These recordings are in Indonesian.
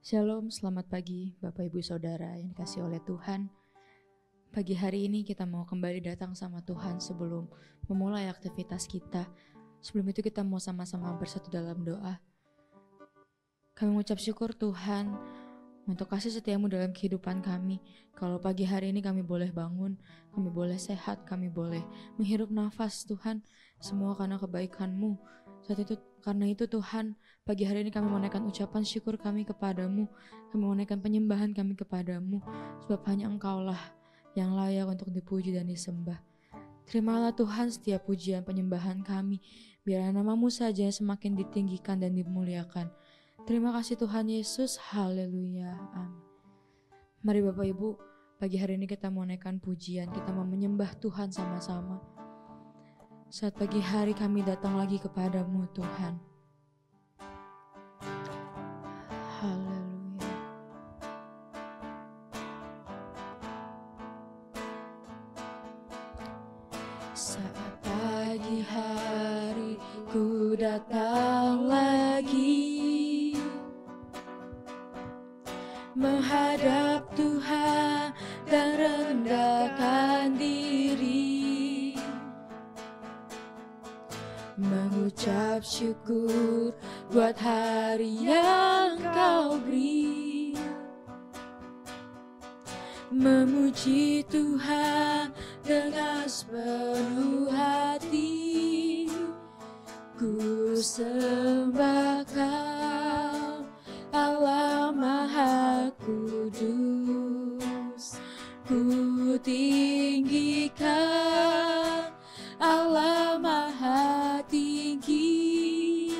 Shalom, selamat pagi Bapak Ibu Saudara yang dikasihi oleh Tuhan. Pagi hari ini kita mau kembali datang sama Tuhan sebelum memulai aktivitas kita. Sebelum itu kita mau sama-sama bersatu dalam doa. Kami mengucap syukur Tuhan untuk kasih setiamu dalam kehidupan kami. Kalau pagi hari ini kami boleh bangun, kami boleh sehat, kami boleh menghirup nafas Tuhan. Semua karena kebaikan-Mu. Karena itu Tuhan, pagi hari ini kami menaikkan ucapan syukur kami kepadamu. Kami menaikkan penyembahan kami kepadamu. Sebab hanya Engkaulah yang layak untuk dipuji dan disembah. Terimalah Tuhan setiap pujian penyembahan kami. Biarlah nama-Mu saja semakin ditinggikan dan dimuliakan. Terima kasih Tuhan Yesus. Haleluya. Amin. Mari Bapak Ibu, pagi hari ini kita mau naikkan pujian. Kita mau menyembah Tuhan sama-sama. Saat pagi hari kami datang lagi kepadamu Tuhan. Haleluya. Saat pagi hari ku datang lagi menghadap Tuhan dan rendahkan diri, mengucap syukur buat hari yang Kau beri, memuji Tuhan dengan sepenuh hati. Ku sembah Kau, Allah Maha Kudus. Ku tinggikan Allah Maha Tinggi.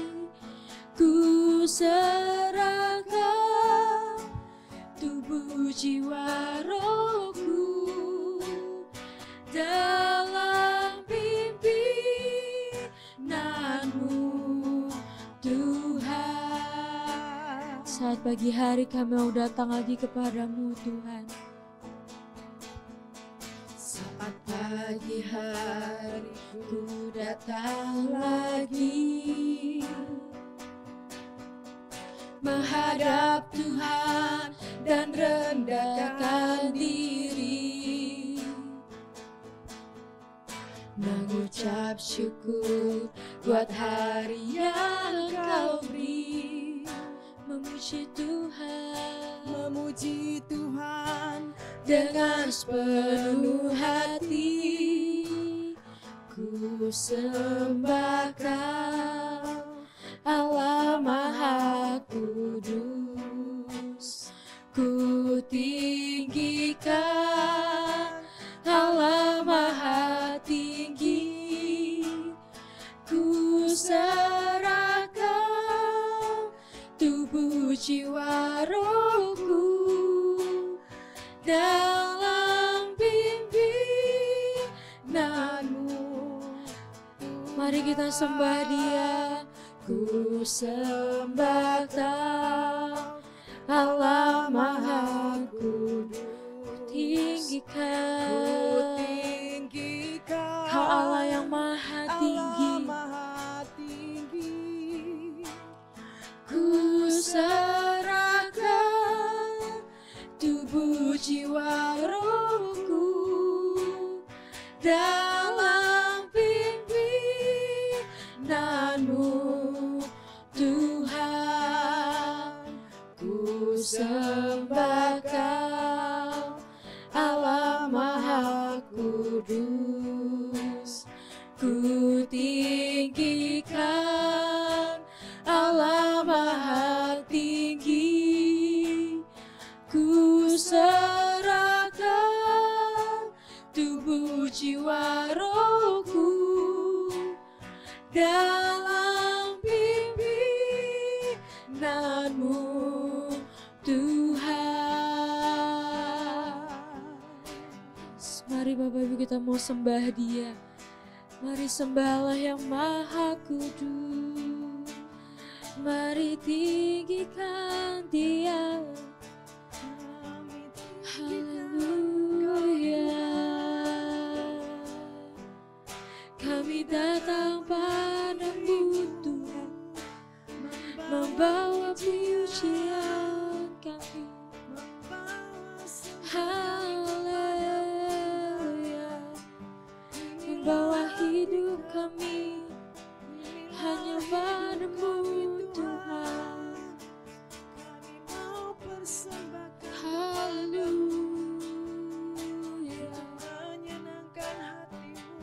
Ku serahkan tubuh jiwa rohku dalam pimpinan-Mu Tuhan. Saat pagi hari kami mau datang lagi kepadamu Tuhan. Saat pagi hari ku datang lagi menghadap Tuhan dan rendahkan diri, mengucap syukur buat hari yang Kau beri, memuji Tuhan dengan sepenuh hati. Ku sembah Kau, Allah Maha Kudus. Ku tinggikan Allah Maha Tinggi. Ku serahkan tubuh jiwa rohku dalam pimpinan-Mu. Mari kita sembah Dia. Ku sembah Kau, Allah Maha Kudus. Ku tinggikan Kau, Allah yang Maha Tinggi. Ku serahkan tubuh jiwa rohku dalam pimpinan-Mu Tuhan. Ku sembah Kau, Allah Maha Kudus. Ku tinggikan Allah Maha Tinggi. Ku serahkan tubuh jiwa rohku dalam pimpinan-Mu Tuhan. Mari Bapak Ibu kita mau sembah Dia. Mari sembah Allah yang Maha Kudus. Mari tinggikan Dia. Haleluya. Kami datang padamu Tuhan, membawa pujian kami. Haleluya, membawa hidup kami hanya padamu Tuhan. Haleluya, menyenangkan hatimu.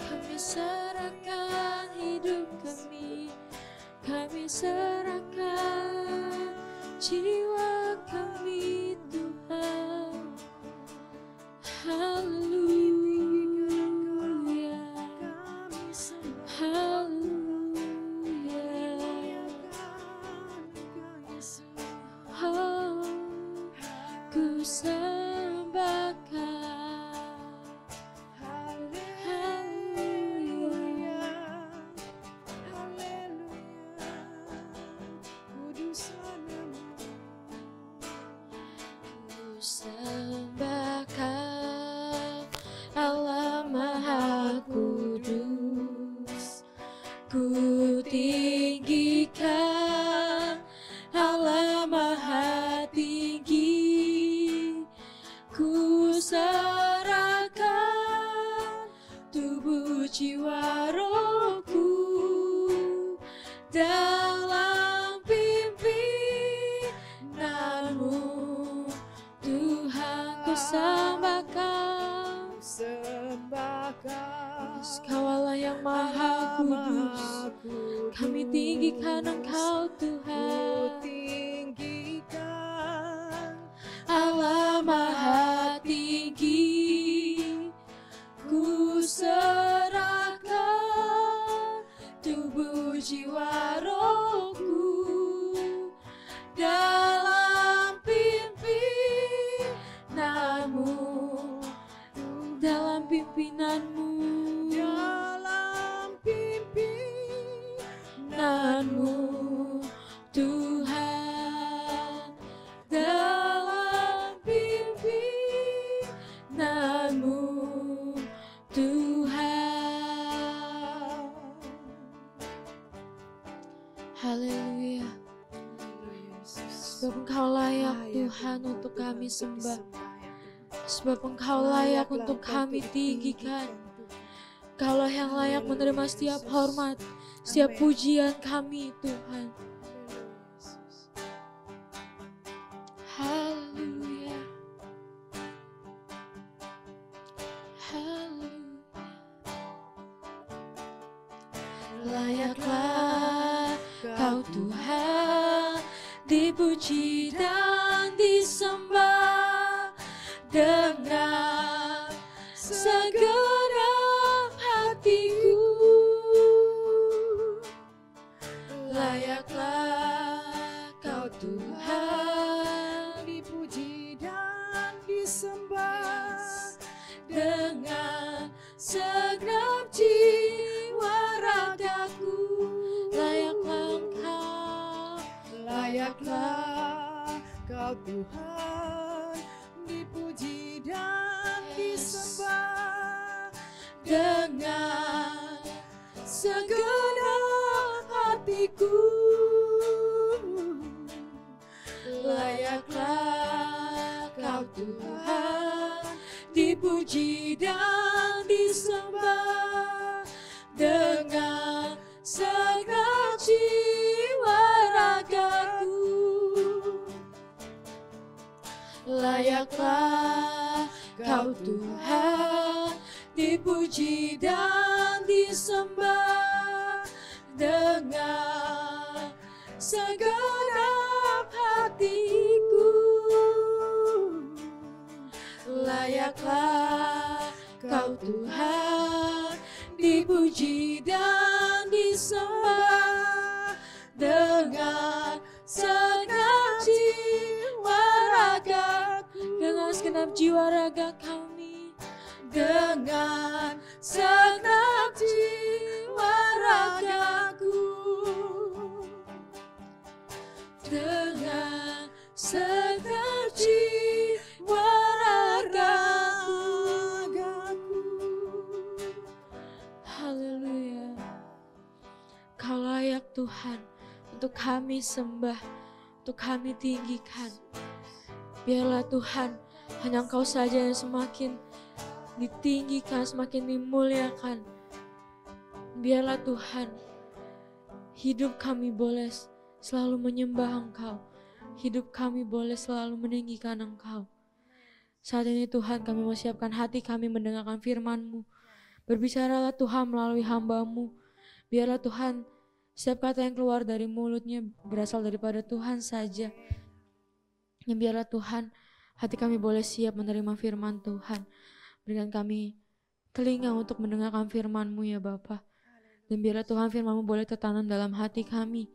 kami serahkan hidup kami serahkan jiwa kami Tuhan. Haleluya, haleluya, oh, ku sembahkan. Haleluya, ku sembahkan Allah Maha Kudus, ku tinggikan Allah Maha Tinggi, ku serahkan tubuh jiwa rohku dalam pimpinanmu Tuhan. Ku sembahkan, Kaulah yang Maha Kudus, kami tinggikan Engkau Tuhan. Allah Maha Tinggi, ku serahkan tubuh jiwa rohku dalam pimpinanmu, dalam pimpinanmu, Tuhan, dalam pimpinanmu Tuhan. Haleluya, sebab Engkau layak Tuhan untuk kami sembah, sebab Engkau layak untuk kami tinggikan. Engkaulah yang layak menerima setiap hormat, setiap pujian kami Tuhan. Haleluya, haleluya. Layaklah Kau Tuhan dipuji dan disembah dengan segenap hatiku. Layaklah Kau Tuhan dipuji dan disembah dengan segenap jiwa ragaku. Layaklah Kau Tuhan dipuji dan disembah dengan segenap hatiku. Layaklah Kau Tuhan dipuji dan disembah dengan segenap jiwa ragaku. Layaklah Kau Tuhan dipuji dan disembah dengan segenap hatiku. Layaklah Kau Tuhan dipuji dan disembah dengan segenap jiwa ragaku. Dengan segenap jiwa raga kami, dengan segenap jiwa ragaku, dengan segenap jiwa ragaku. Haleluya, Kau layak Tuhan untuk kami sembah, untuk kami tinggikan. Biarlah Tuhan, hanya Engkau saja yang semakin ditinggikan, semakin dimuliakan. Biarlah Tuhan, hidup kami boleh selalu menyembah Engkau. Hidup kami boleh selalu meninggikan Engkau. Saat ini Tuhan, kami mau siapkan hati kami mendengarkan firman-Mu. Berbicaralah Tuhan melalui hamba-Mu. Biarlah Tuhan, setiap kata yang keluar dari mulutnya berasal daripada Tuhan saja. Yang biarlah Tuhan, hati kami boleh siap menerima firman Tuhan. Berikan kami telinga untuk mendengarkan firman-Mu ya Bapa. Dan biarlah Tuhan firman-Mu boleh tertanam dalam hati kami,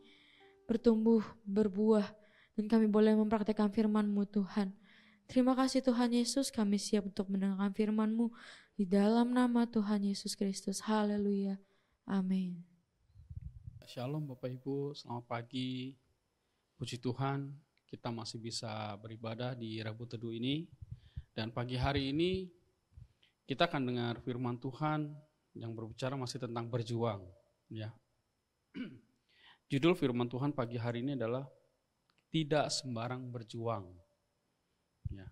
bertumbuh, berbuah, dan kami boleh mempraktikkan firman-Mu Tuhan. Terima kasih Tuhan Yesus, kami siap untuk mendengarkan firman-Mu di dalam nama Tuhan Yesus Kristus. Haleluya. Amin. Shalom Bapak Ibu, selamat pagi. Puji Tuhan, kita masih bisa beribadah di Rabu Teduh ini. Dan pagi hari ini kita akan dengar firman Tuhan yang berbicara masih tentang berjuang. Ya. Judul firman Tuhan pagi hari ini adalah tidak sembarang berjuang. Ya.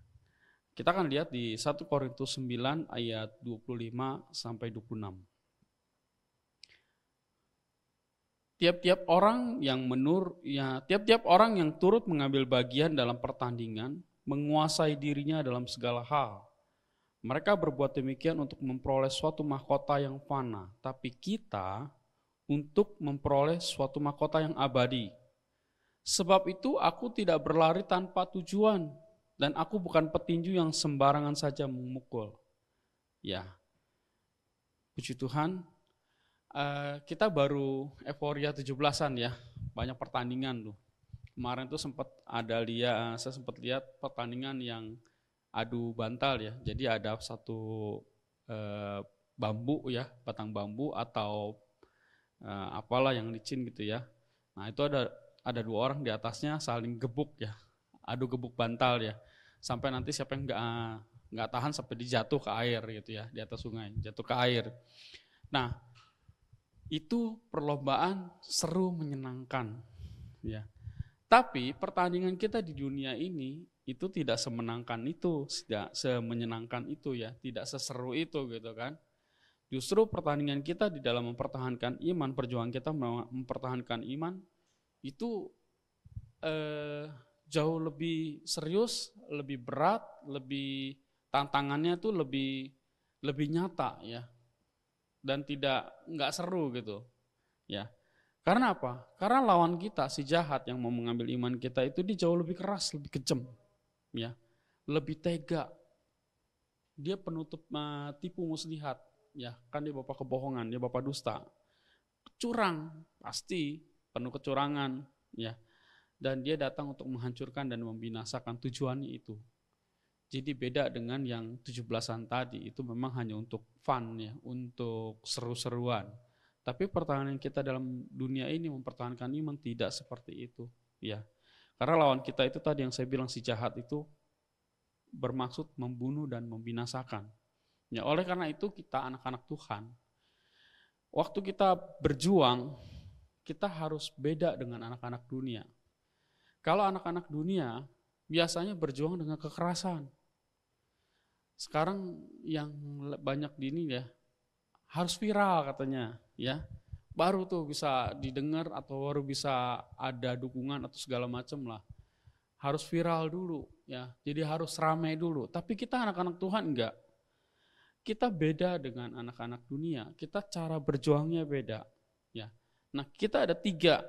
Kita akan lihat di 1 Korintus 9 ayat 25 sampai 26. Tiap-tiap orang yang turut mengambil bagian dalam pertandingan menguasai dirinya dalam segala hal. Mereka berbuat demikian untuk memperoleh suatu mahkota yang fana, tapi kita untuk memperoleh suatu mahkota yang abadi. Sebab itu aku tidak berlari tanpa tujuan, dan aku bukan petinju yang sembarangan saja memukul. Ya, puji Tuhan. Kita baru euforia 17-an ya, banyak pertandingan tuh. Kemarin tuh saya sempat lihat pertandingan yang adu bantal ya. Jadi ada satu bambu ya, batang bambu atau apalah yang licin gitu ya. Nah itu ada dua orang di atasnya saling gebuk ya, adu gebuk bantal ya. Sampai nanti siapa yang nggak tahan sampai dijatuh ke air gitu ya, di atas sungai, jatuh ke air. Nah itu perlombaan seru, menyenangkan ya. Tapi pertandingan kita di dunia ini itu tidak semenangkan itu, tidak semenyenangkan itu ya, tidak seseru itu gitu kan. Justru pertandingan kita di dalam mempertahankan iman, perjuangan kita mempertahankan iman itu jauh lebih serius, lebih berat, lebih tantangannya tuh lebih nyata ya. Dan nggak seru gitu ya. Karena apa? Karena lawan kita si jahat yang mau mengambil iman kita itu dia jauh lebih keras, lebih kejam ya, lebih tega. Dia penutup tipu muslihat ya, kan dia bapak kebohongan, dia bapak dusta, curang, pasti penuh kecurangan ya. Dan dia datang untuk menghancurkan dan membinasakan, tujuannya itu. Jadi beda dengan yang 17-an tadi, itu memang hanya untuk fun ya, untuk seru-seruan. Tapi pertahanan kita dalam dunia ini mempertahankan iman tidak seperti itu ya. Karena lawan kita itu tadi yang saya bilang si jahat itu bermaksud membunuh dan membinasakan. Ya, oleh karena itu kita anak-anak Tuhan, waktu kita berjuang, kita harus beda dengan anak-anak dunia. Kalau anak-anak dunia biasanya berjuang dengan kekerasan. Sekarang yang banyak di ini ya, harus viral katanya ya, baru tuh bisa didengar atau baru bisa ada dukungan atau segala macam lah. Harus viral dulu ya, jadi harus ramai dulu. Tapi kita anak-anak Tuhan enggak. Kita beda dengan anak-anak dunia, kita cara berjuangnya beda ya. Nah kita ada tiga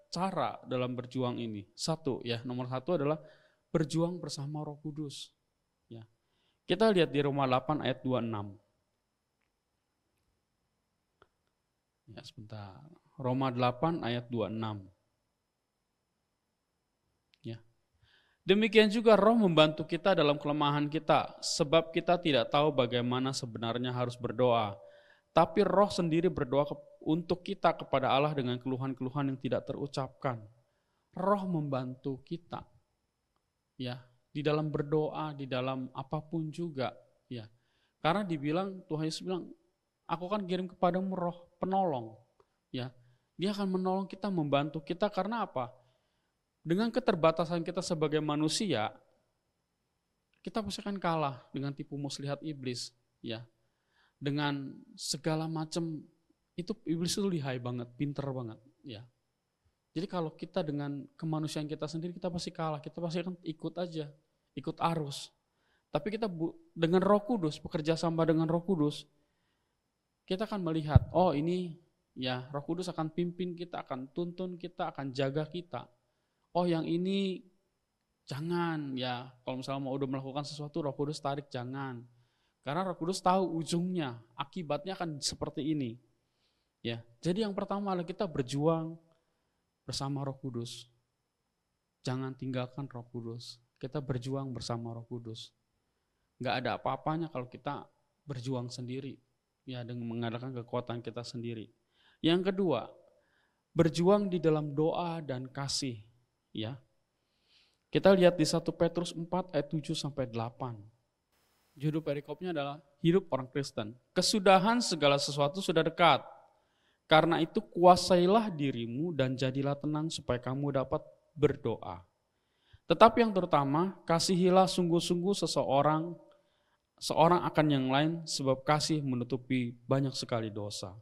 cara dalam berjuang ini. Satu ya, nomor satu adalah berjuang bersama Roh Kudus. Ya. Kita lihat di Roma 8 ayat 26. Ya, sebentar. Roma 8 ayat 26. Ya. Demikian juga Roh membantu kita dalam kelemahan kita, sebab kita tidak tahu bagaimana sebenarnya harus berdoa. Tapi Roh sendiri berdoa untuk kita kepada Allah dengan keluhan-keluhan yang tidak terucapkan. Roh membantu kita. Ya. Di dalam berdoa, di dalam apapun juga ya. Karena Tuhan Yesus bilang, aku akan kirim kepadamu roh penolong ya. Dia akan menolong kita, membantu kita. Karena apa? dengan keterbatasan kita sebagai manusia, kita pasti akan kalah dengan tipu muslihat iblis, ya. Dengan segala macam itu iblis itu lihai banget, pinter banget, ya. Jadi kalau kita dengan kemanusiaan kita sendiri, kita pasti kalah, kita pasti akan ikut aja, ikut arus. Tapi kita dengan Roh Kudus, bekerja sama dengan Roh Kudus, kita akan melihat, oh ini ya Roh Kudus akan pimpin kita, akan tuntun kita, akan jaga kita. Oh yang ini jangan, ya kalau misalnya mau udah melakukan sesuatu, Roh Kudus tarik jangan. Karena Roh Kudus tahu ujungnya, akibatnya akan seperti ini. Ya, jadi yang pertama adalah kita berjuang bersama Roh Kudus. Jangan tinggalkan Roh Kudus. Kita berjuang bersama Roh Kudus. Nggak ada apa-apanya kalau kita berjuang sendiri, ya dengan mengandalkan kekuatan kita sendiri. Yang kedua, berjuang di dalam doa dan kasih, ya. Kita lihat di 1 Petrus 4 ayat 7 sampai 8. Judul perikopnya adalah hidup orang Kristen. Kesudahan segala sesuatu sudah dekat. Karena itu kuasailah dirimu dan jadilah tenang supaya kamu dapat berdoa. Tetapi yang terutama, kasihilah sungguh-sungguh seorang akan yang lain, sebab kasih menutupi banyak sekali dosa.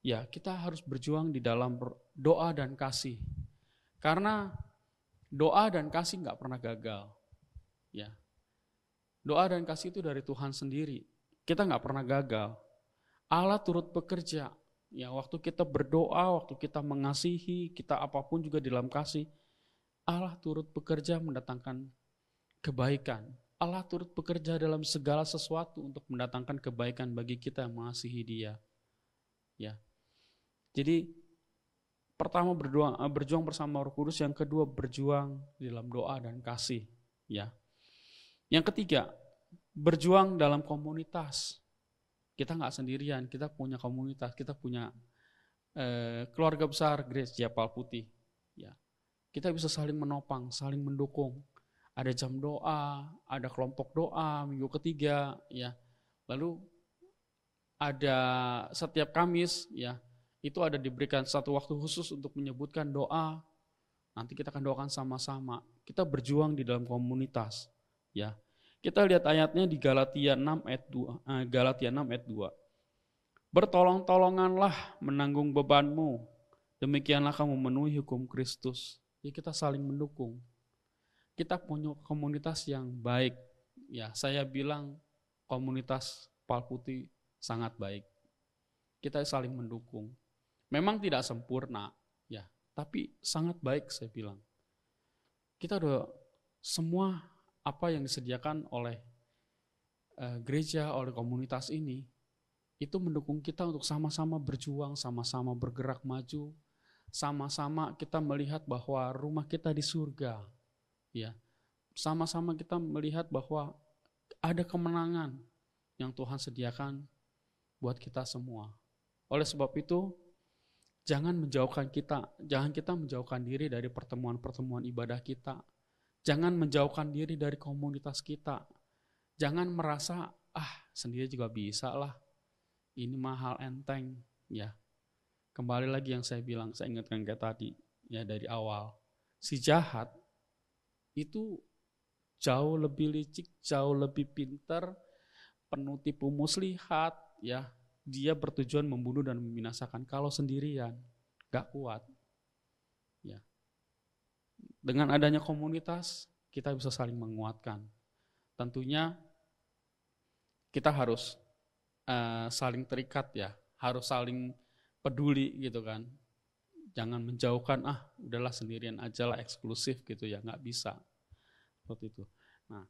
Ya, kita harus berjuang di dalam doa dan kasih. Karena doa dan kasih nggak pernah gagal. Ya, doa dan kasih itu dari Tuhan sendiri. Kita nggak pernah gagal. Allah turut bekerja. Ya, waktu kita berdoa, waktu kita mengasihi, kita apapun juga di dalam kasih, Allah turut bekerja mendatangkan kebaikan. Allah turut bekerja dalam segala sesuatu untuk mendatangkan kebaikan bagi kita yang mengasihi Dia. Ya. Jadi pertama berjuang bersama Roh Kudus, yang kedua berjuang di dalam doa dan kasih, ya. Yang ketiga, berjuang dalam komunitas. Kita nggak sendirian, kita punya komunitas, kita punya keluarga besar Grace Japal Putih, ya. Kita bisa saling menopang, saling mendukung. Ada jam doa, ada kelompok doa minggu ketiga, ya. Lalu ada setiap Kamis, ya, itu ada diberikan satu waktu khusus untuk menyebutkan doa. Nanti kita akan doakan sama-sama. Kita berjuang di dalam komunitas, ya. Kita lihat ayatnya di Galatia 6 ayat 2. Bertolong-tolonganlah menanggung bebanmu, demikianlah kamu memenuhi hukum Kristus. Ya, kita saling mendukung. Kita punya komunitas yang baik. Ya, saya bilang komunitas Pal Putih sangat baik. Kita saling mendukung. Memang tidak sempurna, ya, tapi sangat baik saya bilang. Kita udah semua apa yang disediakan oleh gereja, oleh komunitas ini, itu mendukung kita untuk sama-sama berjuang, sama-sama bergerak maju, sama-sama kita melihat bahwa rumah kita di surga, ya. Sama-sama kita melihat bahwa ada kemenangan yang Tuhan sediakan buat kita semua. Oleh sebab itu, jangan kita menjauhkan diri dari pertemuan-pertemuan ibadah kita. Jangan menjauhkan diri dari komunitas kita. Jangan merasa, sendiri juga bisa lah. Ini mahal enteng, ya. Kembali lagi yang saya bilang, saya ingatkan kayak tadi, ya dari awal. Si jahat itu jauh lebih licik, jauh lebih pintar, penuh tipu muslihat, ya. Dia bertujuan membunuh dan membinasakan. Kalau sendirian, gak kuat. Ya. Dengan adanya komunitas, kita bisa saling menguatkan. Tentunya kita harus saling terikat, ya, harus saling peduli gitu kan. Jangan menjauhkan, udahlah sendirian aja lah, eksklusif gitu ya, nggak bisa. Seperti itu. Nah,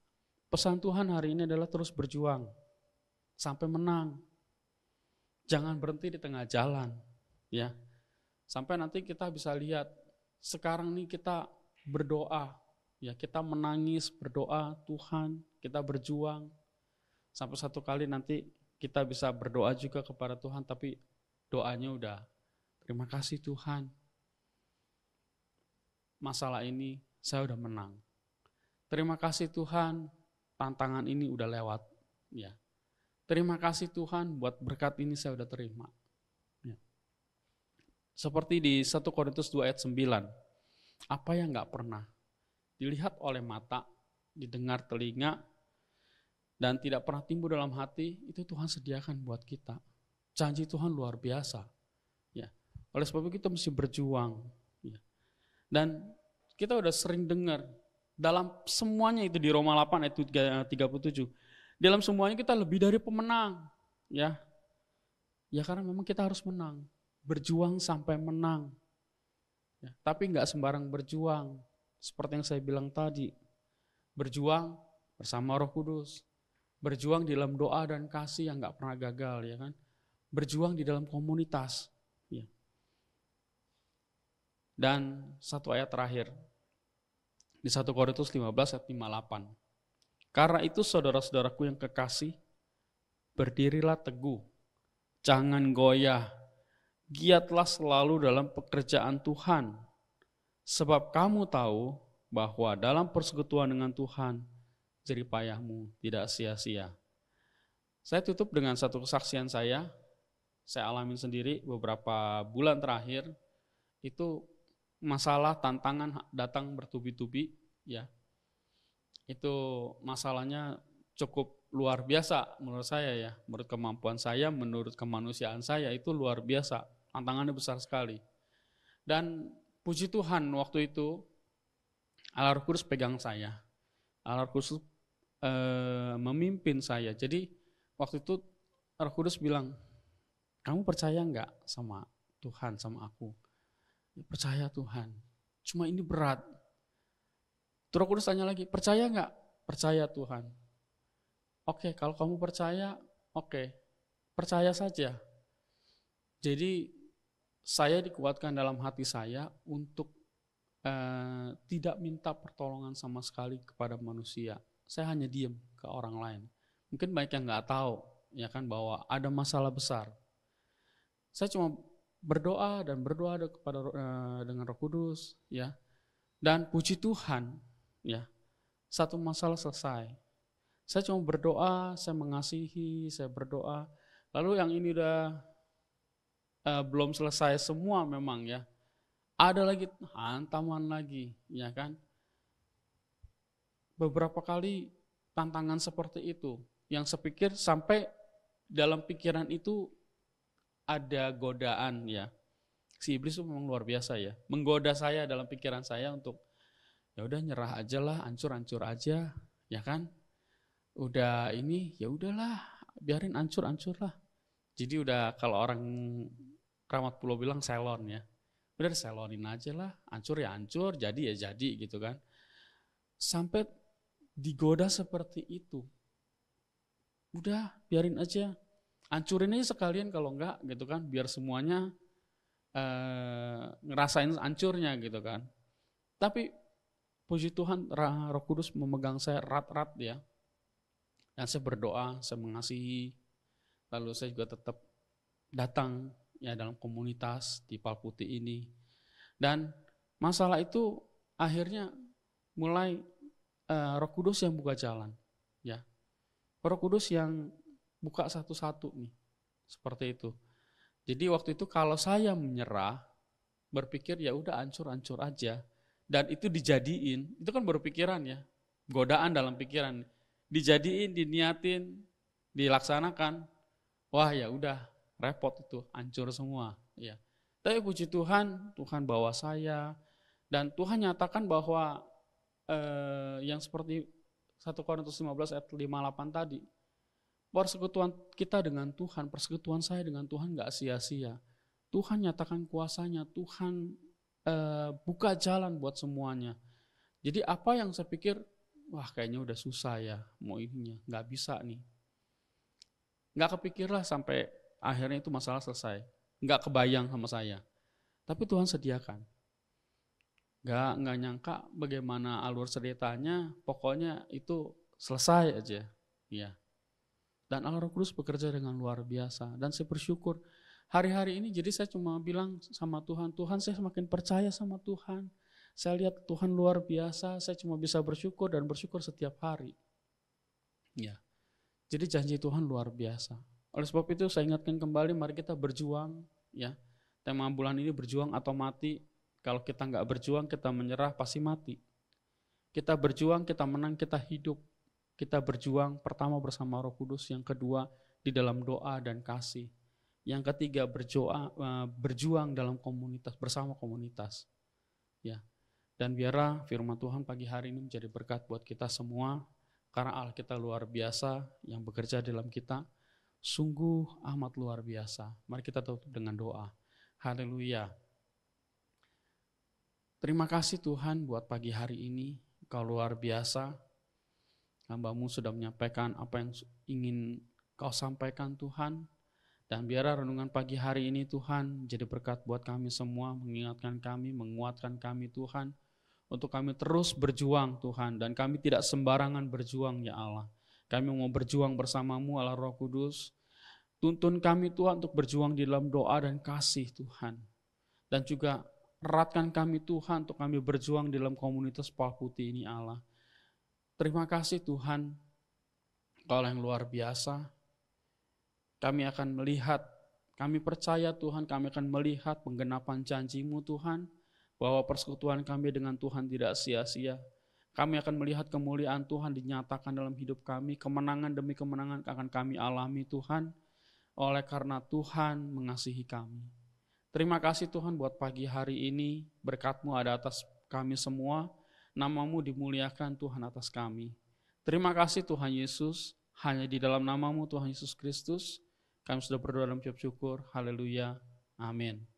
pesan Tuhan hari ini adalah terus berjuang sampai menang. Jangan berhenti di tengah jalan, ya. Sampai nanti kita bisa lihat, sekarang nih kita berdoa, ya, kita menangis berdoa, Tuhan, kita berjuang. Sampai satu kali nanti kita bisa berdoa juga kepada Tuhan, tapi doanya udah, terima kasih Tuhan, masalah ini saya udah menang. Terima kasih Tuhan, tantangan ini udah lewat, ya. Terima kasih Tuhan, buat berkat ini saya udah terima. Ya. Seperti di 1 Korintus 2 ayat 9. Apa yang nggak pernah dilihat oleh mata, didengar telinga, dan tidak pernah timbul dalam hati, itu Tuhan sediakan buat kita. Janji Tuhan luar biasa. Ya. Oleh sebab itu kita mesti berjuang. Ya. Dan kita udah sering dengar, dalam semuanya itu di Roma 8 ayat 37, dalam semuanya kita lebih dari pemenang. Ya, karena memang kita harus menang. Berjuang sampai menang. Ya, tapi nggak sembarang berjuang. Seperti yang saya bilang tadi, berjuang bersama Roh Kudus, berjuang di dalam doa dan kasih yang nggak pernah gagal, ya kan? Berjuang di dalam komunitas. Ya. Dan satu ayat terakhir di 1 Korintus 15 ayat 58. Karena itu saudara-saudaraku yang kekasih, berdirilah teguh, jangan goyah, giatlah selalu dalam pekerjaan Tuhan. Sebab kamu tahu bahwa dalam persekutuan dengan Tuhan, jerih payahmu tidak sia-sia. Saya tutup dengan satu kesaksian saya alamin sendiri beberapa bulan terakhir, itu masalah tantangan datang bertubi-tubi, ya. Itu masalahnya cukup luar biasa menurut saya ya, menurut kemampuan saya, menurut kemanusiaan saya itu luar biasa, tantangannya besar sekali. Dan puji Tuhan waktu itu Allah Roh Kudus pegang saya, Allah Roh Kudus memimpin saya. Jadi waktu itu Roh Kudus bilang, kamu percaya enggak sama Tuhan, sama aku? Percaya Tuhan, cuma ini berat. Roh Kudus tanya lagi, percaya enggak? Percaya Tuhan. Oke, kalau kamu percaya, oke, percaya saja. Jadi saya dikuatkan dalam hati saya untuk tidak minta pertolongan sama sekali kepada manusia. Saya hanya diam ke orang lain. Mungkin banyak yang nggak tahu, ya kan, bahwa ada masalah besar. Saya cuma berdoa kepada dengan Roh Kudus, ya. Dan puji Tuhan, ya, satu masalah selesai. Saya cuma berdoa, saya mengasihi, saya berdoa. Lalu yang ini udah belum selesai semua memang, ya. Ada lagi hantaman lagi, ya kan. Beberapa kali tantangan seperti itu, yang sepikir sampai dalam pikiran itu ada godaan, ya. Si iblis itu memang luar biasa, ya. Menggoda saya dalam pikiran saya untuk ya udah nyerah aja lah, hancur-hancur aja, ya kan. Udah ini ya udahlah, biarin hancur-hancur lah. Jadi udah kalau orang Kramat Pulau bilang selon, ya. Udah selonin aja lah, hancur ya hancur, jadi ya jadi gitu kan. Sampai digoda seperti itu. Udah biarin aja, hancurin aja sekalian kalau enggak gitu kan, biar semuanya ngerasain hancurnya gitu kan. Tapi puji Tuhan, Roh Kudus memegang saya erat-erat, ya. Dan saya berdoa, saya mengasihi. Lalu saya juga tetap datang, ya, dalam komunitas di Palputih ini. Dan masalah itu akhirnya mulai Roh Kudus yang buka jalan, ya. Roh Kudus yang buka satu-satu nih, seperti itu. Jadi waktu itu kalau saya menyerah, berpikir ya udah hancur-hancur aja, dan itu dijadiin, itu kan berpikiran, ya, godaan dalam pikiran, dijadiin, diniatin, dilaksanakan, wah ya udah repot itu, hancur semua, ya. Tapi puji Tuhan, Tuhan bawa saya, dan Tuhan nyatakan bahwa yang seperti 1 Korintus 15 ayat 58 tadi, persekutuan kita dengan Tuhan, persekutuan saya dengan Tuhan gak sia-sia. Tuhan nyatakan kuasanya, Tuhan buka jalan buat semuanya. Jadi apa yang saya pikir, wah kayaknya udah susah ya, mau ininya, gak bisa nih. Gak kepikirlah sampai akhirnya itu masalah selesai. Gak kebayang sama saya. Tapi Tuhan sediakan. Gak nyangka bagaimana alur ceritanya, pokoknya itu selesai aja. Ya. Dan Allah Roh Kudus bekerja dengan luar biasa. Dan saya bersyukur hari-hari ini, jadi saya cuma bilang sama Tuhan, Tuhan saya semakin percaya sama Tuhan. Saya lihat Tuhan luar biasa, saya cuma bisa bersyukur dan bersyukur setiap hari. Ya. Jadi janji Tuhan luar biasa. Oleh sebab itu saya ingatkan kembali, mari kita berjuang, ya. Tema bulan ini berjuang atau mati, Kalau kita nggak berjuang, kita menyerah, pasti mati. Kita berjuang, kita menang, kita hidup. Kita berjuang pertama bersama Roh Kudus, yang kedua di dalam doa dan kasih. Yang ketiga berjuang dalam komunitas, bersama komunitas. Ya. Dan biarlah firman Tuhan pagi hari ini menjadi berkat buat kita semua, karena Allah kita luar biasa yang bekerja dalam kita, sungguh amat luar biasa. Mari kita tutup dengan doa. Haleluya. Terima kasih Tuhan buat pagi hari ini, Kau luar biasa. Hamba-Mu sudah menyampaikan apa yang ingin Kau sampaikan Tuhan. Dan biarlah renungan pagi hari ini Tuhan menjadi berkat buat kami semua, mengingatkan kami, menguatkan kami Tuhan, untuk kami terus berjuang Tuhan. Dan kami tidak sembarangan berjuang ya Allah. Kami mau berjuang bersama-Mu Allah Roh Kudus. Tuntun kami Tuhan untuk berjuang di dalam doa dan kasih Tuhan. Dan juga eratkan kami Tuhan untuk kami berjuang di dalam komunitas Pal Putih ini Allah. Terima kasih Tuhan, Kau yang luar biasa. Kami akan melihat, kami percaya Tuhan, kami akan melihat penggenapan janji-Mu Tuhan, bahwa persekutuan kami dengan Tuhan tidak sia-sia. Kami akan melihat kemuliaan Tuhan dinyatakan dalam hidup kami, kemenangan demi kemenangan akan kami alami Tuhan, oleh karena Tuhan mengasihi kami. Terima kasih Tuhan buat pagi hari ini, berkat-Mu ada atas kami semua, nama-Mu dimuliakan Tuhan atas kami. Terima kasih Tuhan Yesus, hanya di dalam nama-Mu Tuhan Yesus Kristus, kami sudah berdoa dalam ucap syukur. Haleluya. Amin.